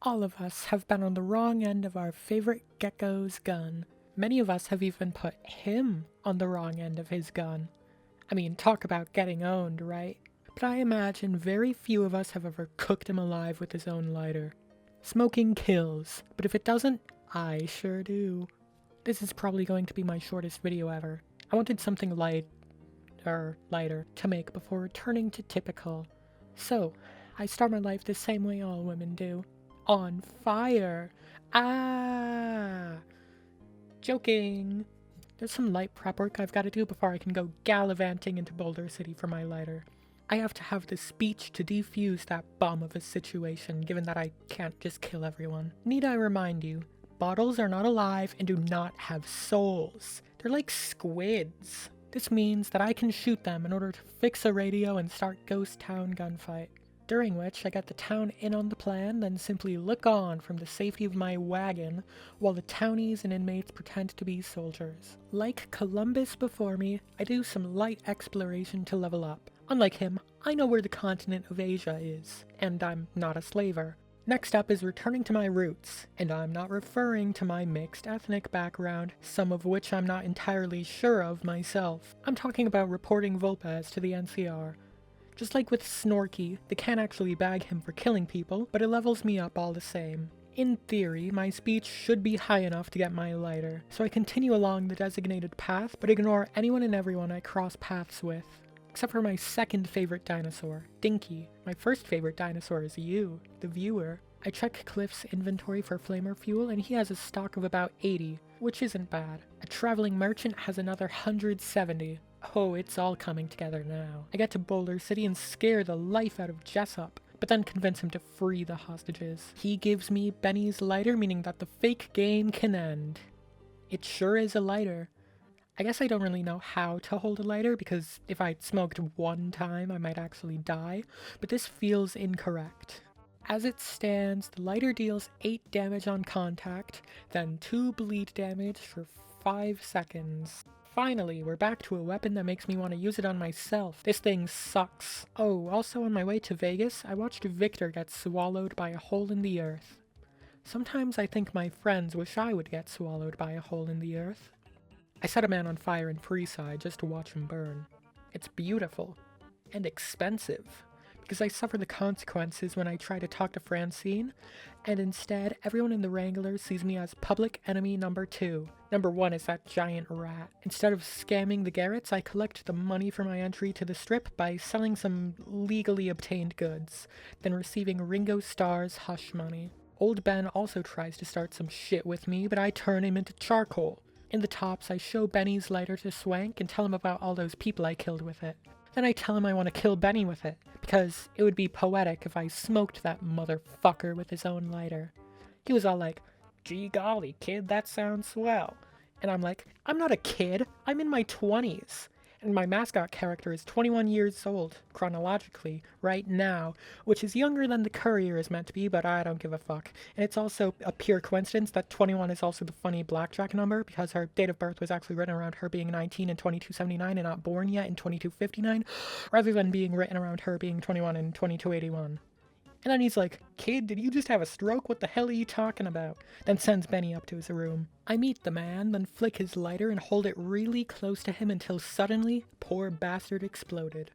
All of us have been on the wrong end of our favorite gecko's gun. Many of us have even put him on the wrong end of his gun. I mean, talk about getting owned, right? But I imagine very few of us have ever cooked him alive with his own lighter. Smoking kills, but if it doesn't, I sure do. This is probably going to be my shortest video ever. I wanted something lighter to make before returning to typical. So, I start my life the same way all women do. On fire. Ah! Joking. There's some light prep work I've got to do before I can go gallivanting into Boulder City for my lighter. I have to have the speech to defuse that bomb of a situation, given that I can't just kill everyone. Need I remind you, bottles are not alive and do not have souls. They're like squids. This means that I can shoot them in order to fix a radio and start Ghost Town gunfight. During which I get the town in on the plan, then simply look on from the safety of my wagon while the townies and inmates pretend to be soldiers. Like Columbus before me, I do some light exploration to level up. Unlike him, I know where the continent of Asia is, and I'm not a slaver. Next up is returning to my roots, and I'm not referring to my mixed ethnic background, some of which I'm not entirely sure of myself. I'm talking about reporting Volpez to the NCR. Just like with Snorky, they can't actually bag him for killing people, but it levels me up all the same. In theory, my speech should be high enough to get my lighter, so I continue along the designated path, but ignore anyone and everyone I cross paths with. Except for my second favorite dinosaur, Dinky. My first favorite dinosaur is you, the viewer. I check Cliff's inventory for flamer fuel, and he has a stock of about 80, which isn't bad. A traveling merchant has another 170. Oh, it's all coming together now. I get to Boulder City and scare the life out of Jessup, but then convince him to free the hostages. He gives me Benny's lighter, meaning that the fake game can end. It sure is a lighter. I guess I don't really know how to hold a lighter, because if I smoked one time I might actually die, but this feels incorrect. As it stands, the lighter deals 8 damage on contact, then 2 bleed damage for 5 seconds. Finally, we're back to a weapon that makes me want to use it on myself. This thing sucks. Oh, also on my way to Vegas, I watched Victor get swallowed by a hole in the earth. Sometimes I think my friends wish I would get swallowed by a hole in the earth. I set a man on fire in Freeside just to watch him burn. It's beautiful. And expensive. Because I suffer the consequences when I try to talk to Francine, and instead everyone in the Wrangler sees me as public enemy number 2. Number 1 is that giant rat. Instead of scamming the Garretts, I collect the money for my entry to the strip by selling some legally obtained goods, then receiving Ringo Starr's hush money. Old Ben also tries to start some shit with me, but I turn him into charcoal. In the tops, I show Benny's lighter to Swank and tell him about all those people I killed with it. Then I tell him I want to kill Benny with it, because it would be poetic if I smoked that motherfucker with his own lighter. He was all like, "Gee golly, kid, that sounds swell." And I'm like, I'm not a kid, I'm in my 20s. And my mascot character is 21 years old, chronologically, right now, which is younger than the courier is meant to be, but I don't give a fuck. And it's also a pure coincidence that 21 is also the funny blackjack number, because her date of birth was actually written around her being 19 in 2279 and not born yet in 2259, rather than being written around her being 21 in 2281. And then he's like, "Kid, did you just have a stroke? What the hell are you talking about?" Then sends Benny up to his room. I meet the man, then flick his lighter and hold it really close to him until suddenly, poor bastard exploded.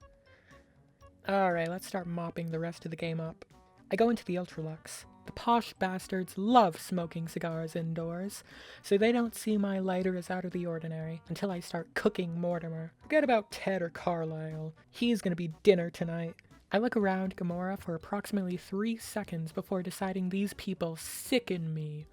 Alright, let's start mopping the rest of the game up. I go into the Ultralux. The posh bastards love smoking cigars indoors, so they don't see my lighter as out of the ordinary until I start cooking Mortimer. Forget about Ted or Carlisle. He's gonna be dinner tonight. I look around Gamora for approximately 3 seconds before deciding these people sicken me.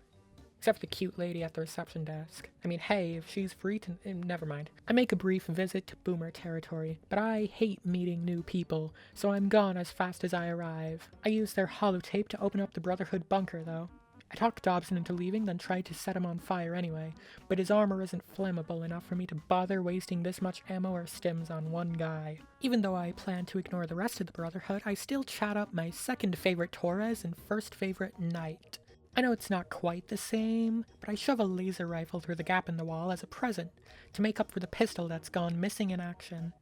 Except for the cute lady at the reception desk. I mean, hey, if she's free to... never mind. I make a brief visit to Boomer territory, but I hate meeting new people, so I'm gone as fast as I arrive. I use their holotape to open up the Brotherhood bunker, though. I talked Dobson into leaving, then tried to set him on fire anyway, but his armor isn't flammable enough for me to bother wasting this much ammo or stims on one guy. Even though I plan to ignore the rest of the Brotherhood, I still chat up my second favorite Torres and first favorite Knight. I know it's not quite the same, but I shove a laser rifle through the gap in the wall as a present, to make up for the pistol that's gone missing in action.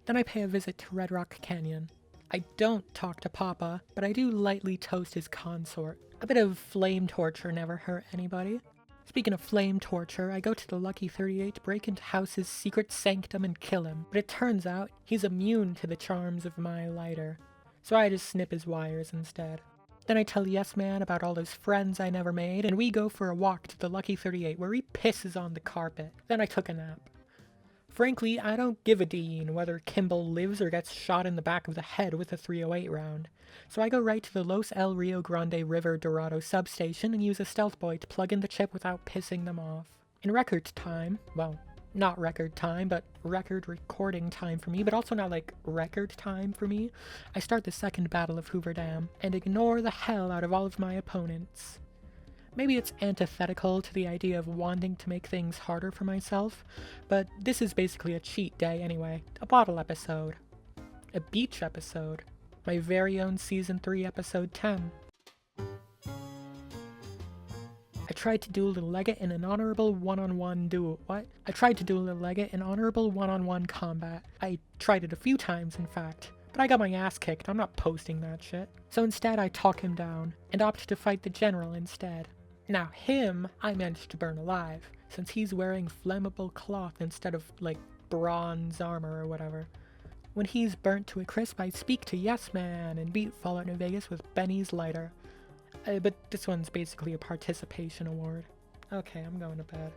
Then I pay a visit to Red Rock Canyon. I don't talk to Papa, but I do lightly toast his consort. A bit of flame torture never hurt anybody. Speaking of flame torture, I go to the Lucky 38 to break into House's secret sanctum and kill him, but it turns out he's immune to the charms of my lighter. So I just snip his wires instead. Then I tell Yes Man about all those friends I never made, and we go for a walk to the Lucky 38 where he pisses on the carpet. Then I took a nap. Frankly, I don't give a deen whether Kimball lives or gets shot in the back of the head with a 308 round. So I go right to the Los El Rio Grande River Dorado substation and use a stealth boy to plug in the chip without pissing them off. In record time, well, not record time, but record recording time for me, but also not like record time for me, I start the second battle of Hoover Dam and ignore the hell out of all of my opponents. Maybe it's antithetical to the idea of wanting to make things harder for myself, but this is basically a cheat day anyway. A bottle episode. A beach episode. My very own Season 3 Episode 10. I tried to duel the Legate in an honorable one-on-one duel. What? I tried to duel the Legate in honorable one-on-one combat. I tried it a few times, in fact. But I got my ass kicked. I'm not posting that shit. So instead I talk him down, and opt to fight the general instead. Now him, I managed to burn alive, since he's wearing flammable cloth instead of, like, bronze armor or whatever. When he's burnt to a crisp, I speak to Yes Man and beat Fallout New Vegas with Benny's lighter. But this one's basically a participation award. Okay, I'm going to bed.